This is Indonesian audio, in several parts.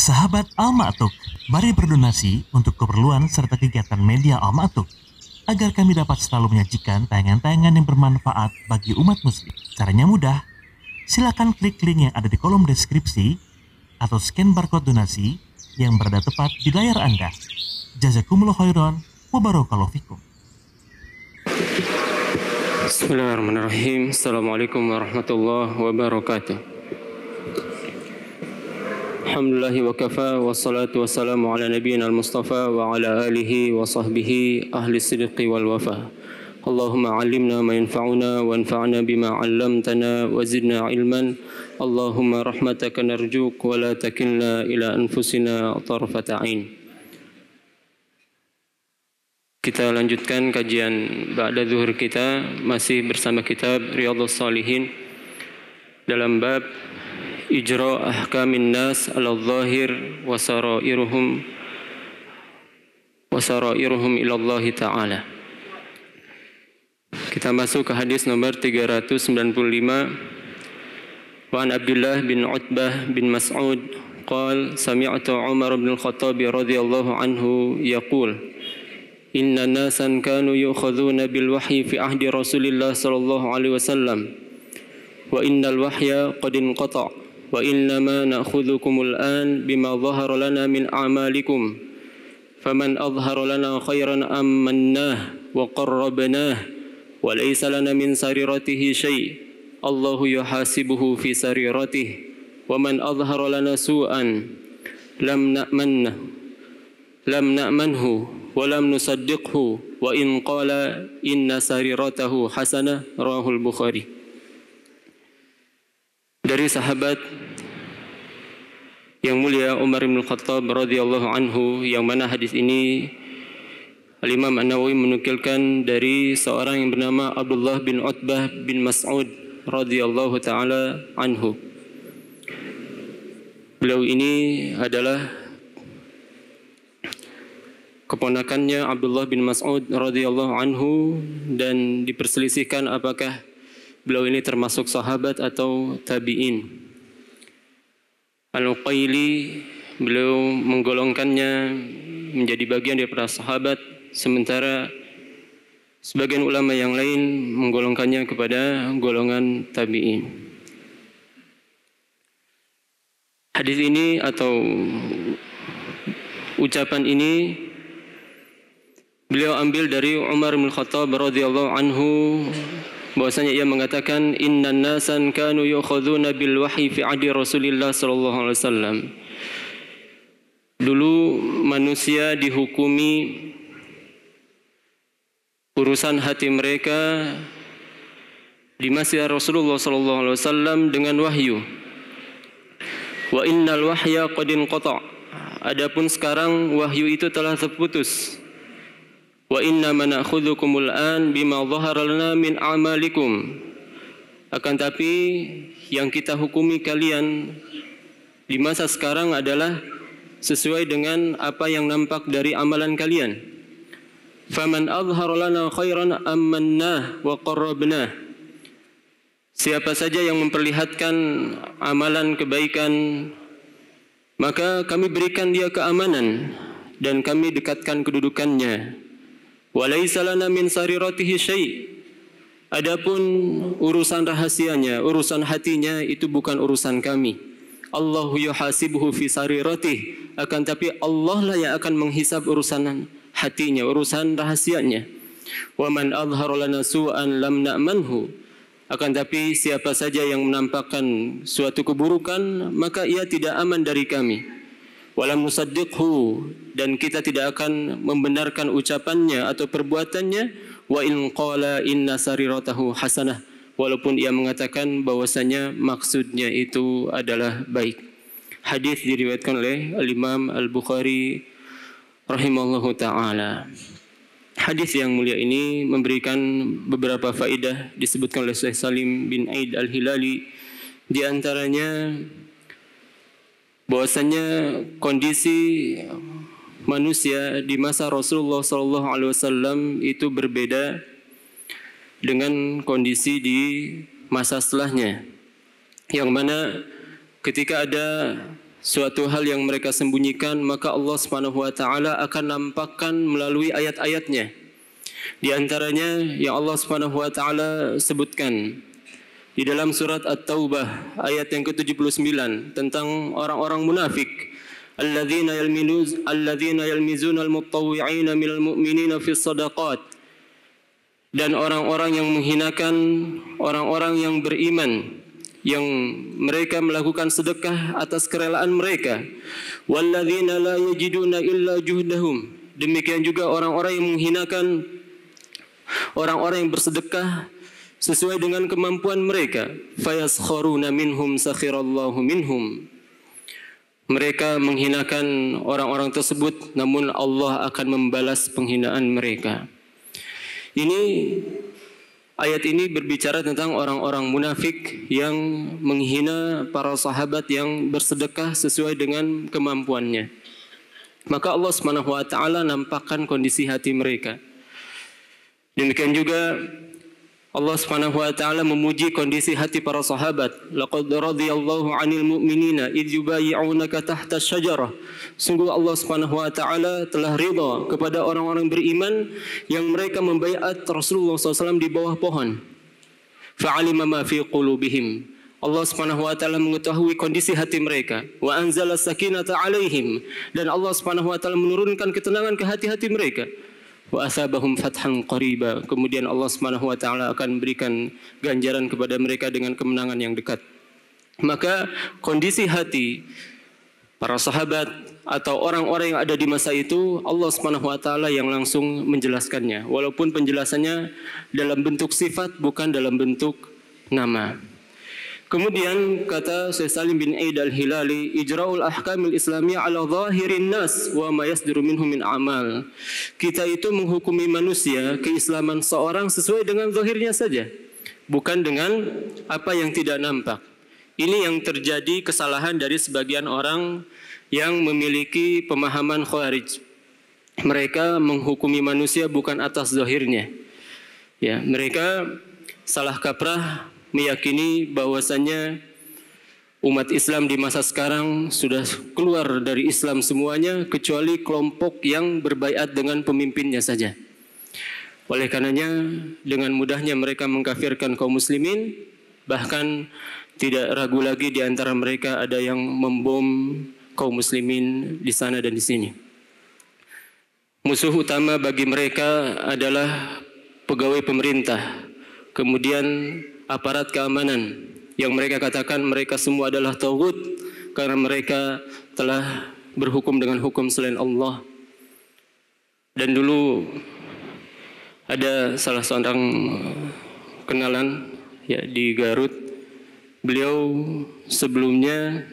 Sahabat Al-Ma'tuk, mari berdonasi untuk keperluan serta kegiatan media Al-Ma'tuk agar kami dapat selalu menyajikan tayangan-tayangan yang bermanfaat bagi umat muslim. Caranya mudah, silakan klik link yang ada di kolom deskripsi atau scan barcode donasi yang berada tepat di layar Anda. Jazakumullah khairan wa barakallahu fikum. Bismillahirrahmanirrahim. Assalamualaikum warahmatullahi wabarakatuh. Alhamdulillahi wa kafa wa salatu wa salamu ala nabiyyina al-mustafa wa ala alihi wa sahbihi ahli sidqi wal wafa. Allahumma alimna ma yanfa'una wa anfa'na bima 'allamtana wa zidna ilman. Allahumma rahmataka narjuk wa la takilna ila anfusina tarfata 'ain. Kita lanjutkan kajian ba'da zuhur kita masih bersama kitab Riyadhus Shalihin dalam bab Ijra' ahkamin nas ala zahir wa sarairuhum ila Allah Ta'ala. Kita masuk ke hadis nomor 395. Wa an Abdullah bin Utbah bin Mas'ud qala sami'tu Umar bin Al-Khattab radhiyallahu anhu yaqul inna nasan kanu yu'khadhuna bil wahyi fi ahdi Rasulillah sallallahu alaihi wasallam wa innal wahya qad inqata' wa innama na'khudhukumul an bima dhahara lana min a'malikum faman adhhara lana khairan ammannah wa qarrabnah wa laysa lana min sariratihi syai' Allahu yuhasibuhu fi sariratihi wa man adhhara lana su'an lam na'manhu wa lam nusaddiqhu wa in qala inna sariratahu hasanah rawahul Bukhari. Dari sahabat yang mulia Umar bin Khattab radhiyallahu anhu, yang mana hadis ini Al-Imam An-Nawawi menukilkan dari seorang yang bernama Abdullah bin Utbah bin Mas'ud radhiyallahu taala anhu. Beliau ini adalah keponakannya Abdullah bin Mas'ud radhiyallahu anhu dan diperselisihkan apakah beliau ini termasuk sahabat atau tabi'in. Al-Uqaili beliau menggolongkannya menjadi bagian daripada sahabat, sementara sebagian ulama yang lain menggolongkannya kepada golongan tabi'in. Hadis ini atau ucapan ini beliau ambil dari Umar bin Khattab radhiyallahu anhu, bahwasanya ia mengatakan innan nasan kanu yu'khadhuna bil wahyi fi ahdi Rasulillah sallallahu alaihi wasallam. Dulu manusia dihukumi urusan hati mereka di masa Rasulullah sallallahu alaihi wasallam dengan wahyu. Wa innal wahya qad inqata'. Adapun sekarang wahyu itu telah terputus. Wa inna na'khudhukumul an bima dhahara lana min a'malikum. Akan tapi yang kita hukumi kalian di masa sekarang adalah sesuai dengan apa yang nampak dari amalan kalian. Faman adhhara lana khairan ammannah wa qarrabnah. Siapa saja yang memperlihatkan amalan kebaikan, maka kami berikan dia keamanan dan kami dekatkan kedudukannya. Walaysa lana min sariratihi syai'. Adapun urusan rahasianya, urusan hatinya itu bukan urusan kami. Allahu yuhasibuhu fi sariratihi. Akan tapi Allah lah yang akan menghisab urusan hatinya, urusan rahasianya. Wa man adhhara lana su'an lam na'manhu. Akan tapi siapa saja yang menampakkan suatu keburukan, maka ia tidak aman dari kami. Walam nusaddiqhu, dan kita tidak akan membenarkan ucapannya atau perbuatannya. Wa in qala inna sariratahu hasanah, walaupun ia mengatakan bahwasanya maksudnya itu adalah baik. Hadis diriwayatkan oleh Al-Imam Al-Bukhari rahimahullahu taala. Hadis yang mulia ini memberikan beberapa faedah, disebutkan oleh Syekh Salim bin Aid Al-Hilali, di antaranya bahwasanya kondisi manusia di masa Rasulullah SAW itu berbeda dengan kondisi di masa setelahnya, yang mana ketika ada suatu hal yang mereka sembunyikan, maka Allah Subhanahu wa taala akan nampakkan melalui ayat-ayatnya. Di antaranya yang Allah Subhanahu wa taala sebutkan di dalam surat At-Taubah ayat yang ke-79 tentang orang-orang munafik, alladzina yalmizuna al-mutawwi'ina minal mu'minina fis shadaqat, dan orang-orang yang menghinakan orang-orang yang beriman yang mereka melakukan sedekah atas kerelaan mereka. Walladzina la yajiduna illa juhdahum, demikian juga orang-orang yang menghinakan orang-orang yang bersedekah sesuai dengan kemampuan mereka. Fayaskharuna minhum sakhirallahu minhum, mereka menghinakan orang-orang tersebut, namun Allah akan membalas penghinaan mereka. Ini ayat ini berbicara tentang orang-orang munafik yang menghina para sahabat yang bersedekah sesuai dengan kemampuannya. Maka Allah Subhanahu wa taala nampakkan kondisi hati mereka. Demikian juga Allah Subhanahu wa taala memuji kondisi hati para sahabat. Laqad radhiyallahu 'anil mu'minina idh yubayyi'unaka tahta asy-syajarah. Sungguh Allah Subhanahu wa taala telah ridha kepada orang-orang beriman yang mereka membaiat Rasulullah SAW di bawah pohon. Fa'alima ma fi qulubihim. Allah Subhanahu wa taala mengetahui kondisi hati mereka. Wa anzala sakinata 'alaihim, dan Allah Subhanahu wa taala menurunkan ketenangan ke hati-hati mereka. Wa asabahum fathan qariba, kemudian Allah Subhanahu wa taala akan berikan ganjaran kepada mereka dengan kemenangan yang dekat. Maka kondisi hati para sahabat atau orang-orang yang ada di masa itu, Allah Subhanahu wa taala yang langsung menjelaskannya, walaupun penjelasannya dalam bentuk sifat bukan dalam bentuk nama. Kemudian kata Syekh Salim bin Aid al-Hilali, ijra'ul ahkamil islamiyah ala zahirin nas wa ma yasdiru minhum min amal. Kita itu menghukumi manusia, keislaman seorang sesuai dengan zahirnya saja, bukan dengan apa yang tidak nampak. Ini yang terjadi kesalahan dari sebagian orang yang memiliki pemahaman Khawarij. Mereka menghukumi manusia bukan atas zahirnya. Ya, mereka salah kaprah meyakini bahwasannya umat Islam di masa sekarang sudah keluar dari Islam semuanya kecuali kelompok yang berbaiat dengan pemimpinnya saja. Oleh karenanya dengan mudahnya mereka mengkafirkan kaum muslimin, bahkan tidak ragu lagi di antara mereka ada yang membom kaum muslimin di sana dan di sini. Musuh utama bagi mereka adalah pegawai pemerintah, kemudian aparat keamanan yang mereka katakan mereka semua adalah taghut karena mereka telah berhukum dengan hukum selain Allah. Dan dulu ada salah seorang kenalan ya di Garut, beliau sebelumnya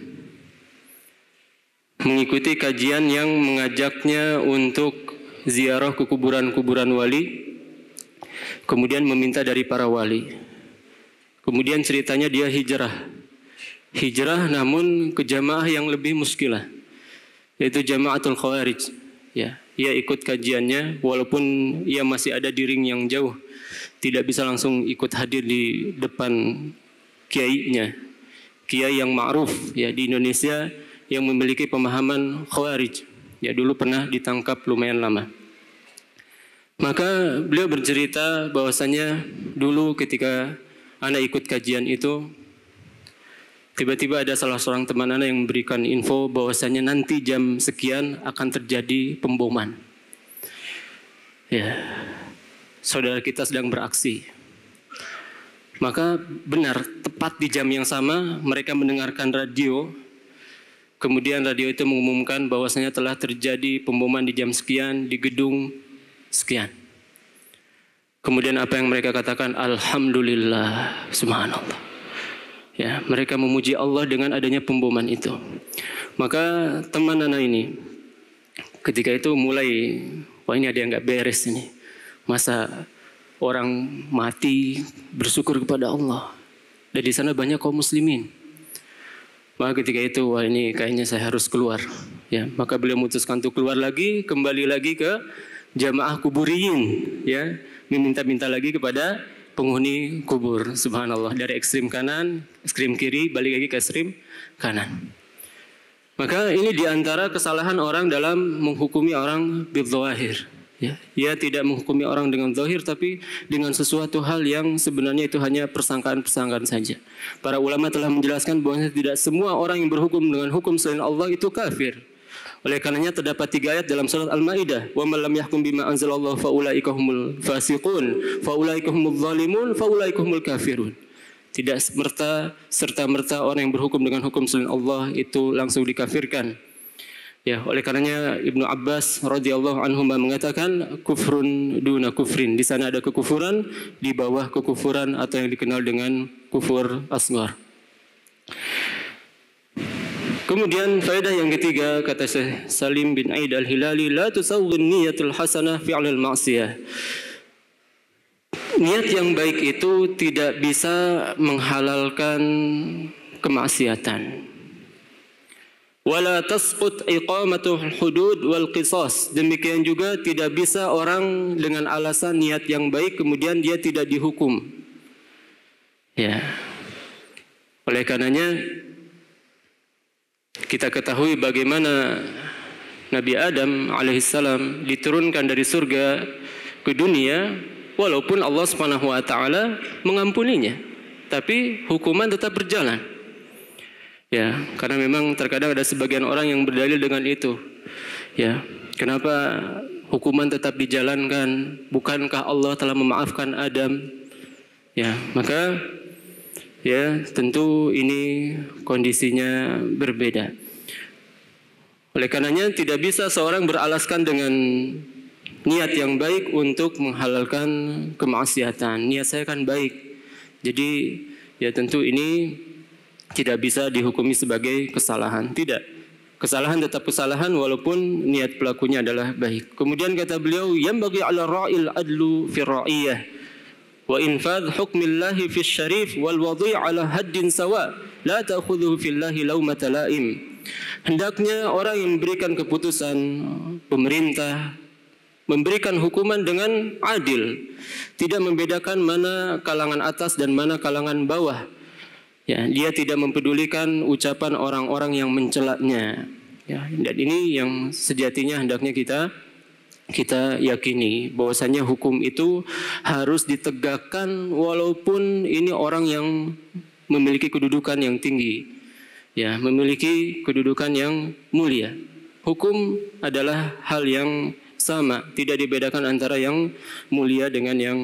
mengikuti kajian yang mengajaknya untuk ziarah ke kuburan-kuburan wali, kemudian meminta dari para wali. Kemudian ceritanya dia hijrah namun ke jamaah yang lebih muskilah, yaitu Jamaatul Khawarij. Ya, ia ikut kajiannya walaupun ia masih ada di ring yang jauh, tidak bisa langsung ikut hadir di depan kiainya, kiai yang ma'ruf ya di Indonesia yang memiliki pemahaman Khawarij. Ya, dulu pernah ditangkap lumayan lama. Maka beliau bercerita bahwasanya dulu ketika anak ikut kajian itu, tiba-tiba ada salah seorang teman anak yang memberikan info bahwasanya nanti jam sekian akan terjadi pemboman. Ya, saudara kita sedang beraksi. Maka benar, tepat di jam yang sama mereka mendengarkan radio. Kemudian radio itu mengumumkan bahwasanya telah terjadi pemboman di jam sekian di gedung sekian. Kemudian apa yang mereka katakan? Alhamdulillah, subhanallah. Ya, mereka memuji Allah dengan adanya pemboman itu. Maka teman anak ini ketika itu mulai, wah ini ada yang nggak beres ini. Masa orang mati bersyukur kepada Allah. Dan di sana banyak kaum muslimin. Maka ketika itu, wah ini kayaknya saya harus keluar. Ya, maka beliau memutuskan untuk keluar lagi, kembali lagi ke jamaah kuburiyin, ya. Meminta-minta lagi kepada penghuni kubur. Subhanallah, dari ekstrim kanan, ekstrim kiri, balik lagi ke ekstrim kanan. Maka ini diantara kesalahan orang dalam menghukumi orang bidzahir. Ya, ia tidak menghukumi orang dengan zahir, tapi dengan sesuatu hal yang sebenarnya itu hanya persangkaan-persangkaan saja. Para ulama telah menjelaskan bahwa tidak semua orang yang berhukum dengan hukum selain Allah itu kafir. Oleh karenanya terdapat 3 ayat dalam surat Al-Maidah, "Wa man lam yahkum bima anzalallahu fa ulaika humul fasiqun, fa ulaika humul zalimun, fa ulaika humul kafirun." Tidak serta-merta orang yang berhukum dengan hukum selain Allah itu langsung dikafirkan. Ya, oleh karenanya Ibnu Abbas radhiyallahu anhu mengatakan kufrun duna kufrin. Di sana ada kekufuran di bawah kekufuran atau yang dikenal dengan kufur asghar. Kemudian faedah yang ketiga kata Syekh Salim bin Aid Al-Hilali, la tusawwin niyatul hasanah fi'lal ma'siyah. Niat yang baik itu tidak bisa menghalalkan kemaksiatan. Wala tasqut iqamatul hudud wal qisas. Demikian juga tidak bisa orang dengan alasan niat yang baik kemudian dia tidak dihukum. Ya. Oleh karenanya kita ketahui bagaimana Nabi Adam alaihissalam diturunkan dari surga ke dunia walaupun Allah Subhanahu wa taala mengampuninya, tapi hukuman tetap berjalan. Ya, karena memang terkadang ada sebagian orang yang berdalil dengan itu. Ya, kenapa hukuman tetap dijalankan? Bukankah Allah telah memaafkan Adam? Ya, maka ya tentu ini kondisinya berbeda. Oleh karenanya tidak bisa seorang beralaskan dengan niat yang baik untuk menghalalkan kemaksiatan. Niat saya kan baik. Jadi ya tentu ini tidak bisa dihukumi sebagai kesalahan. Tidak. Kesalahan tetap kesalahan walaupun niat pelakunya adalah baik. Kemudian kata beliau, yambaghi 'ala ra'il adlu fi ra'iyah wa infadh hukmillahi fi syarif wal wadhi' 'ala haddin sawa la ta'khudhuhu fillahi laumata la'im. Hendaknya orang yang memberikan keputusan pemerintah memberikan hukuman dengan adil, tidak membedakan mana kalangan atas dan mana kalangan bawah. Ya, dia tidak mempedulikan ucapan orang-orang yang mencelaknya. Ya, dan ini yang sejatinya hendaknya kita yakini bahwasanya hukum itu harus ditegakkan walaupun ini orang yang memiliki kedudukan yang tinggi. Ya, memiliki kedudukan yang mulia. Hukum adalah hal yang sama, tidak dibedakan antara yang mulia dengan yang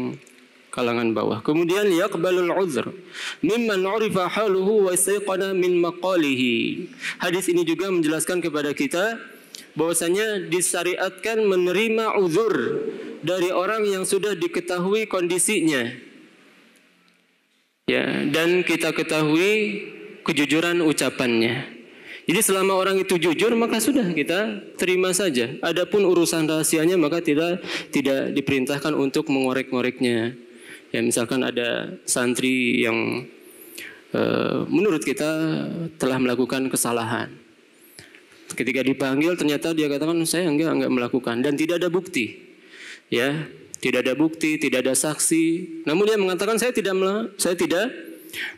kalangan bawah. Kemudian yaqbalul uzr mimman urifa haluhu wa sayqana min maqalihi. Hadis ini juga menjelaskan kepada kita bahwasanya disyariatkan menerima uzur dari orang yang sudah diketahui kondisinya. Ya, dan kita ketahui kejujuran ucapannya. Jadi selama orang itu jujur maka sudah kita terima saja. Adapun urusan rahasianya maka tidak diperintahkan untuk mengorek-ngoreknya. Ya, misalkan ada santri yang menurut kita telah melakukan kesalahan. Ketika dipanggil ternyata dia katakan saya enggak melakukan dan tidak ada bukti. Ya, tidak ada bukti, tidak ada saksi. Namun dia mengatakan saya tidak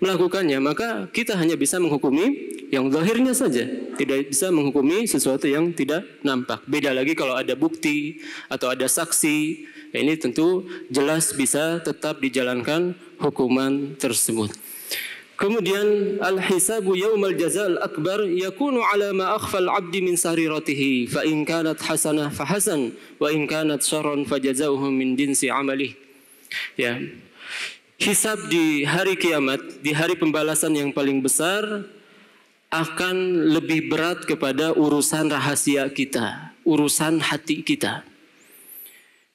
melakukannya, maka kita hanya bisa menghukumi yang zahirnya saja, tidak bisa menghukumi sesuatu yang tidak nampak. Beda lagi kalau ada bukti atau ada saksi, ini tentu jelas bisa tetap dijalankan hukuman tersebut. Kemudian al-hisabu yaumal jazal akbar yakunu ala ma akhfa al-'abdi min sariratihi fa in kanat hasanah fa hasan wa in kanat syarran fa jazaohu min jinsi amalih. Ya. Hisab di hari kiamat, di hari pembalasan yang paling besar akan lebih berat kepada urusan rahasia kita, urusan hati kita.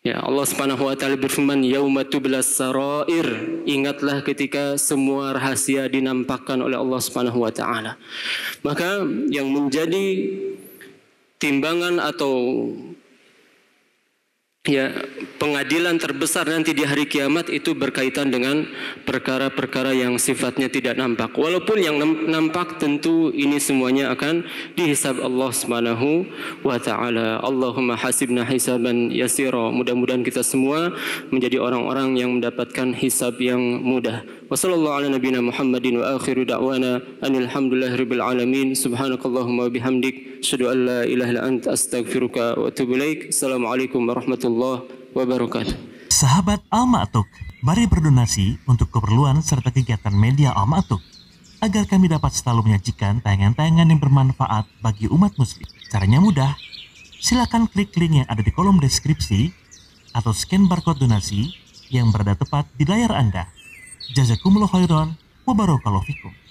Ya, Allah Subhanahu wa taala berfirman, "Yauma tublas sarair." Ingatlah ketika semua rahasia dinampakkan oleh Allah Subhanahu wa taala. Maka yang menjadi timbangan atau ya, pengadilan terbesar nanti di hari kiamat itu berkaitan dengan perkara-perkara yang sifatnya tidak nampak. Walaupun yang nampak tentu ini semuanya akan dihisab Allah Subhanahu wa taala. Allahumma hasibna hisaban yasira. Mudah-mudahan kita semua menjadi orang-orang yang mendapatkan hisab yang mudah. Wassallallahu ala nabiyina Muhammadin wa akhiru da'wana anil hamdulillahirabbil alamin. Subhanakallahumma bihamdik asyhadu an la ilaha illa anta astaghfiruka wa atubu ilaik. Assalamualaikum warahmatullahi wabarakatuh. Sahabat Al-Ma'tuk, mari berdonasi untuk keperluan serta kegiatan media Al-Ma'tuk agar kami dapat selalu menyajikan tayangan-tayangan yang bermanfaat bagi umat muslim. Caranya mudah, silakan klik link yang ada di kolom deskripsi atau scan barcode donasi yang berada tepat di layar Anda. Jazakumullah khairan wa barakallahu fikum.